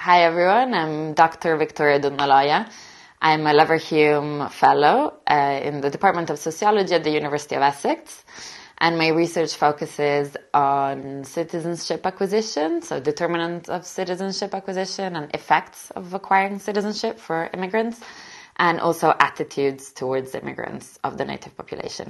Hi everyone, I'm Dr. Victoria Dunmalaya. I'm a Leverhulme Fellow in the Department of Sociology at the University of Essex, and my research focuses on citizenship acquisition, so determinants of citizenship acquisition and effects of acquiring citizenship for immigrants, and also attitudes towards immigrants of the native population.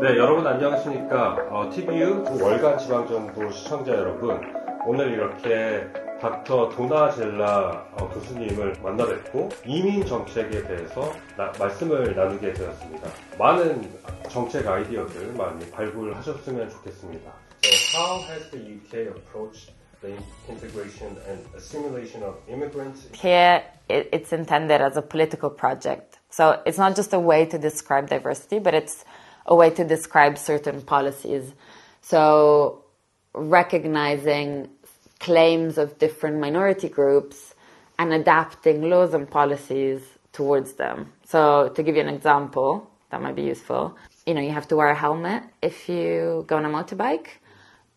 네, 여러분 안녕하십니까. TVU 월간지방정부 시청자 여러분, 오늘 이렇게 닥터 도나젤라 교수님을 만나 뵙고 이민 정책에 대해서 말씀을 나누게 되었습니다. 많은 정책 아이디어들 많이 발굴하셨으면 좋겠습니다. So how has the UK approached the integration and assimilation of immigrants? Here, it's intended as a political project. So it's not just a way to describe diversity, but it's a way to describe certain policies. So recognizing claims of different minority groups and adapting laws and policies towards them. So to give you an example, that might be useful. You have to wear a helmet if you go on a motorbike.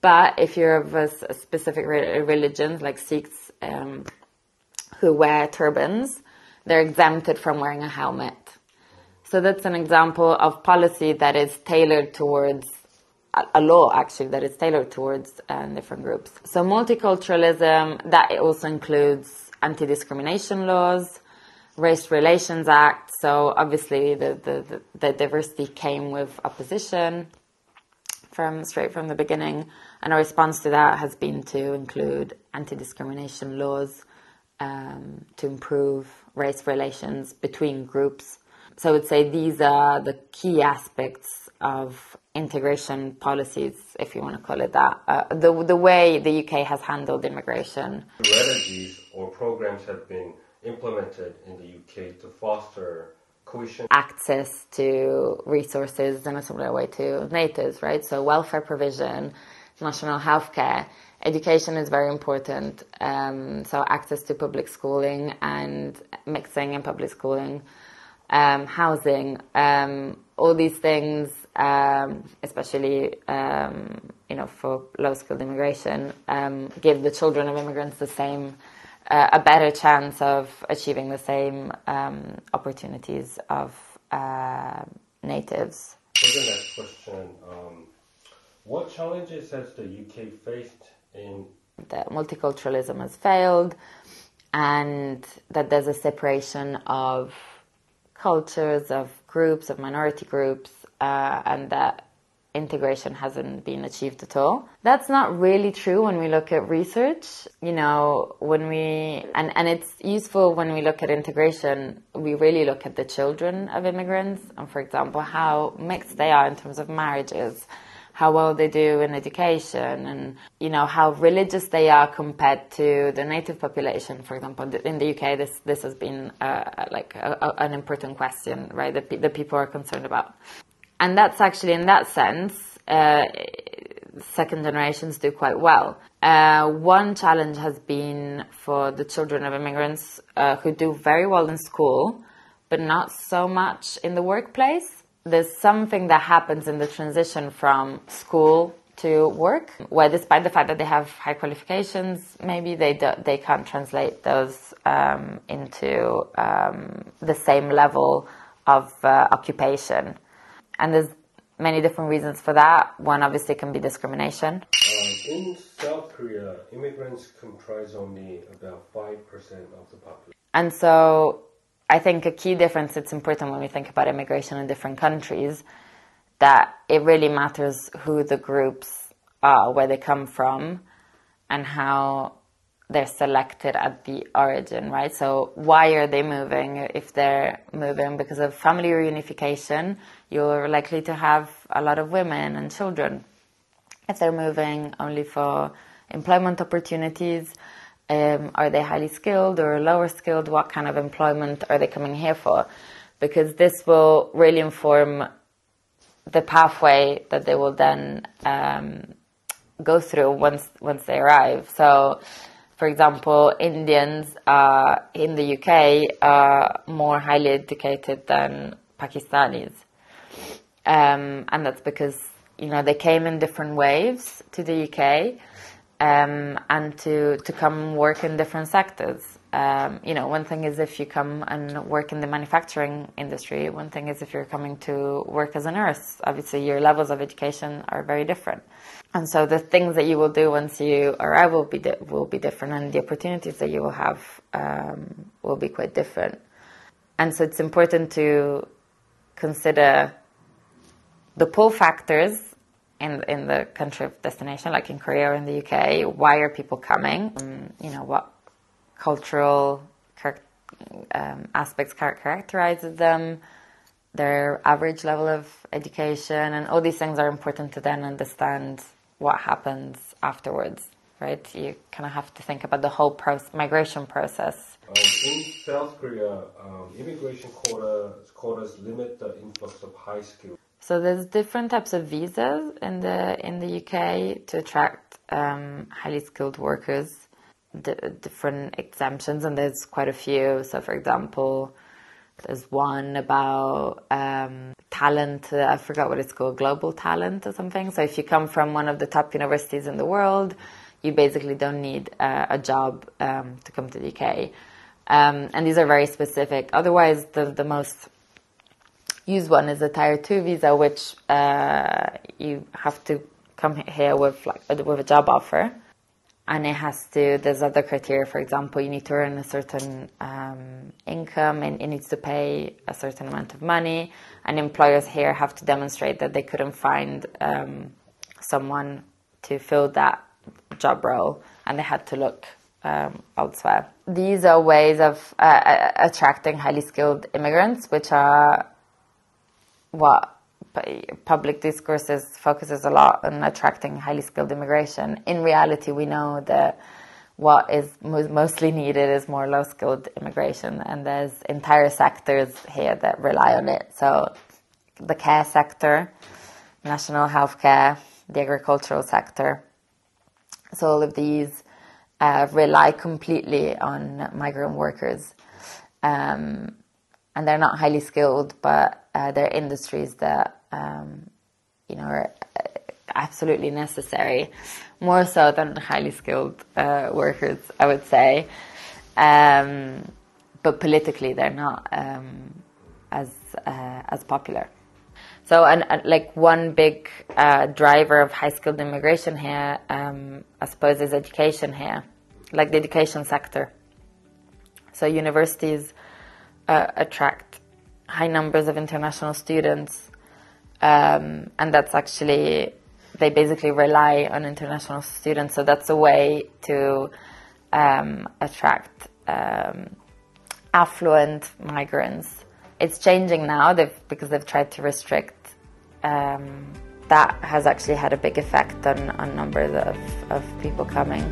But if you're of a specific religions, like Sikhs who wear turbans, they're exempted from wearing a helmet. So that's an example of policy that is tailored towards a law, actually, that is tailored towards different groups. So multiculturalism, that also includes anti-discrimination laws, Race Relations Act. So obviously the diversity came with opposition straight from the beginning. And our response to that has been to include anti-discrimination laws to improve race relations between groups. So I would say these are the key aspects of integration policies, if you want to call it that. The way the UK has handled immigration. Strategies or programs have been implemented in the UK to foster cohesion. Access to resources in a similar way to natives, right? So welfare provision, national healthcare, education is very important. So access to public schooling and mixing in public schooling. Housing, all these things, especially, for low-skilled immigration, give the children of immigrants a better chance of achieving the same opportunities of natives. For the next question, what challenges has the UK faced in... That multiculturalism has failed, and that there's a separation of cultures, of groups, of minority groups, and that integration hasn't been achieved at all. That's not really true when we look at research. And it's useful when we look at integration, we really look at the children of immigrants, and for example, how mixed they are in terms of marriages, how well they do in education, and how religious they are compared to the native population. For example, in the UK, this has been an important question, right? That people are concerned about, and that's actually, in that sense, second generations do quite well. One challenge has been for the children of immigrants who do very well in school, but not so much in the workplace. There's something that happens in the transition from school to work, where despite the fact that they have high qualifications, maybe they can't translate those into the same level of occupation. And there's many different reasons for that. One obviously can be discrimination. In South Korea, immigrants comprise only about 5% of the population. And so I think a key difference, it's important when we think about immigration in different countries, that it really matters who the groups are, where they come from, and how they're selected at the origin, right? So why are they moving? If they're moving because of family reunification, you're likely to have a lot of women and children. If they're moving only for employment opportunities, are they highly skilled or lower skilled? What kind of employment are they coming here for? Because this will really inform the pathway that they will then go through once they arrive. So, for example, Indians in the UK are more highly educated than Pakistanis. And that's because they came in different waves to the UK, and to come work in different sectors. One thing is if you come and work in the manufacturing industry. One thing is if you're coming to work as a nurse. Obviously, your levels of education are very different. And so the things that you will do once you arrive will be different, and the opportunities that you will have will be quite different. And so it's important to consider the pull factors in the country of destination, like in Korea or in the UK. Why are people coming? What cultural aspects characterizes them, their average level of education, and all these things are important to then understand what happens afterwards, right? You kind of have to think about the whole migration process. In South Korea, immigration quotas limit the influx of high skilled. So there's different types of visas in the UK to attract highly skilled workers. Different exemptions, and there's quite a few. So, for example, there's one about talent. I forgot what it's called, global talent or something. So if you come from one of the top universities in the world, you basically don't need a job to come to the UK. And these are very specific. Otherwise, the most used one is a Tier 2 visa, which you have to come here with a job offer. And there's other criteria. For example, you need to earn a certain income, and it needs to pay a certain amount of money. And employers here have to demonstrate that they couldn't find someone to fill that job role, and they had to look elsewhere. These are ways of attracting highly skilled immigrants, which are what public discourses focuses a lot on attracting highly skilled immigration. In reality, we know that what is mostly needed is more low-skilled immigration, and there's entire sectors here that rely on it. So the care sector, national health care, the agricultural sector. So all of these rely completely on migrant workers. And they're not highly skilled, but they're industries that are absolutely necessary, more so than highly skilled workers, I would say. But politically, they're not as popular. So, and one big driver of high skilled immigration here, I suppose, is education here, like the education sector. So universities attract high numbers of international students, and that's actually, they basically rely on international students. So that's a way to attract affluent migrants. It's changing now because they've tried to restrict. That has actually had a big effect on numbers of people coming.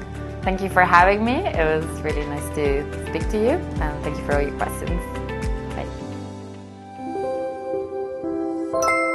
Thank you for having me. It was really nice to speak to you, and thank you for all your questions. Bye.